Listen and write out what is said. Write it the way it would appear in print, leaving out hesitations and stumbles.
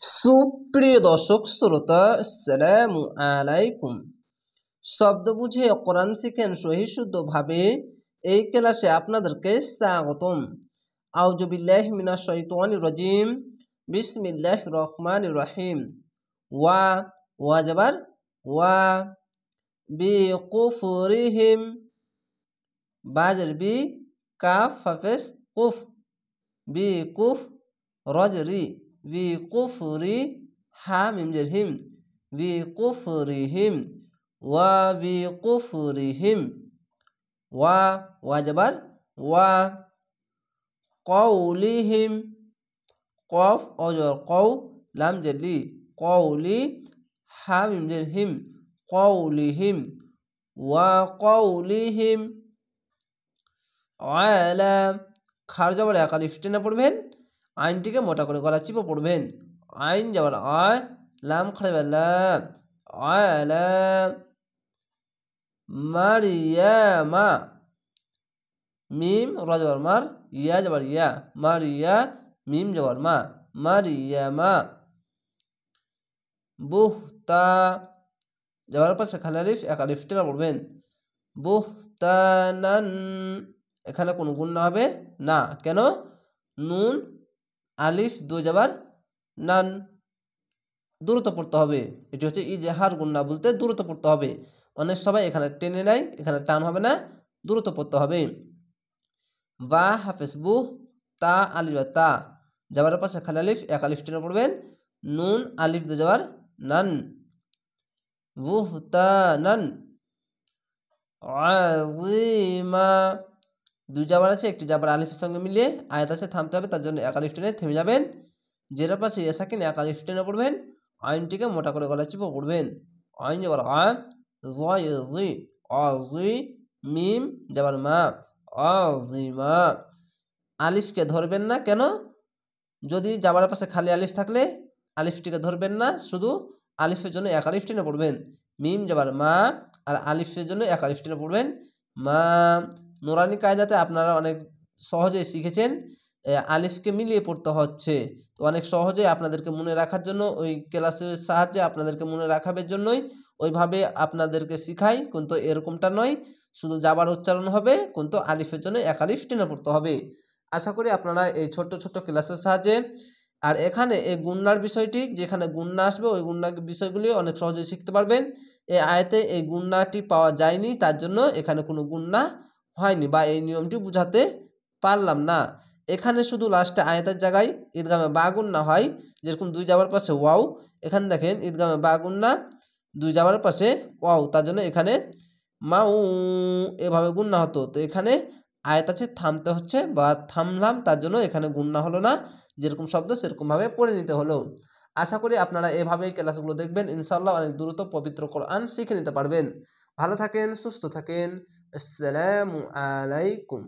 সুপ্রিয় দর্শক শ্রোতা, আসসালামু আলাইকুম। শব্দ বুঝে কোরআন শিখেন সহি শুদ্ধভাবে, এই ক্লাসে আপনাদেরকে স্বাগতম। আউযু বিল্লাহি মিনাশ শাইতানির রাজিম। বিসমিল্লাহির রহমানির রহিম। ওয়া ওয়া জবর ওয়া, বি কুফরিহিম, বাজর বি, কাফ ফাফেস কুফ, বি কুফ, রজরি বি কুফরি, হা মিমজের হিম, বি কুফরিহিম, ওয়া বি কুফরিহিম। ওয়া ওয়া জবর ওয়া, কওলিহিম, কফ অজর কও, লাম জেলি, কওলি, হা মিমজের হিম, কওলিহিম, ওয়া কওলিহিম। আলা, খার জবর এক আলিফ টেনে পড়বেন, আইনটিকে মোটা করে গলা চিপে পড়বেন। আইন জবর আয়, লাম খাড়ে লা, আলা। মারিয়ামা, মিম র জবর মার, ইয়া জবর ইয়া, মারিয়া, মিম জবর মা, মারিয়ামা। বুহতা, জবর পাশে খালি আলিফ এক আলিফ টেনে পড়বেন। বুহতানান, এখানে কোনো গুণনা হবে না, কেন? নুন আলিফ দু জবর নান, দ্রুত পড়তে হবে। এটি হচ্ছে ইজহার গুণনা, বলতে দ্রুত পড়তে হবে। অনেক সবাই এখানে টেনে নেয়, এখানে টান হবে না, দ্রুত পড়তে হবে। বা হাফেজ বু, তা আলিফ তা, জবরের পাশে খালি আলিফ এক আলিফ টেনে পড়বেন। নুন আলিফ দু জবর নান, বুহতানান। আজিমা, দুই জাবার আছে, একটি জাবার আলিফের সঙ্গে মিলিয়ে আয়াত আছে, থামতে হবে, তার জন্য এক আলিফ টেনে থেমে যাবেন। জেরার পাশে ইয়া সাকিন এক আলিফ টেনে পড়বেন। আইনটিকে মোটা করে গলা চিপে পড়বেন। আইন যাবার আ, জি, আজি, মিম যাবার মা, আজিমা। আলিফকে ধরবেন না, কেন? যদি জাবার পাশে খালি আলিফ থাকলে আলিফটিকে ধরবেন না, শুধু আলিফের জন্য এক আলিফ টেনে পড়বেন। মিম যাবার মা, আর আলিফের জন্য এক আলিফ টেনে পড়বেন মা। নুরানি কায়দাতে আপনারা অনেক সহজেই শিখেছেন, আলিফকে মিলিয়ে পড়তে হচ্ছে। তো অনেক সহজে আপনাদেরকে মনে রাখার জন্য, ওই ক্লাসের সাহায্যে আপনাদেরকে মনে রাখাবের জন্যই ওইভাবে আপনাদেরকে শিখাই, কিন্তু এরকমটা নয়, শুধু যাবার উচ্চারণ হবে, কিন্তু আলিফের জন্য এক আলিফ টেনে পড়তে হবে। আশা করি আপনারা এই ছোট্ট ছোট্ট ক্লাসের সাহায্যে, আর এখানে এই গুণনার বিষয়টি, যেখানে গুণনা আসবে ওই গুণনা বিষয়গুলি অনেক সহজে শিখতে পারবেন। এই আয়াতে এই গুণনাটি পাওয়া যায়নি, তার জন্য এখানে কোনো গুণনা হয়নি, বা এই নিয়মটি বুঝাতে পারলাম না। এখানে শুধু লাস্টে আয়াতের জায়গায় ঈদগামে বা গুণনা হয়, যেরকম দুই যাবার পাশে ওয়াও, এখানে দেখেন ঈদগামে বা গুণনা, দুই যাবার পাশে ওয়াও, তার জন্য এখানে মাউ এভাবে গুণনা হতো। তো এখানে আয়াত আছে, থামতে হচ্ছে, বা থামলাম, তার জন্য এখানে গুণনা হলো না, যেরকম শব্দ সেরকমভাবে পড়ে নিতে হলো। আশা করি আপনারা এভাবেই ক্লাসগুলো দেখবেন, ইনশাআল্লাহ অনেক দ্রুত পবিত্র কোরআন শিখে নিতে পারবেন। ভালো থাকেন, সুস্থ থাকেন, আসসালামু আলাইকুম।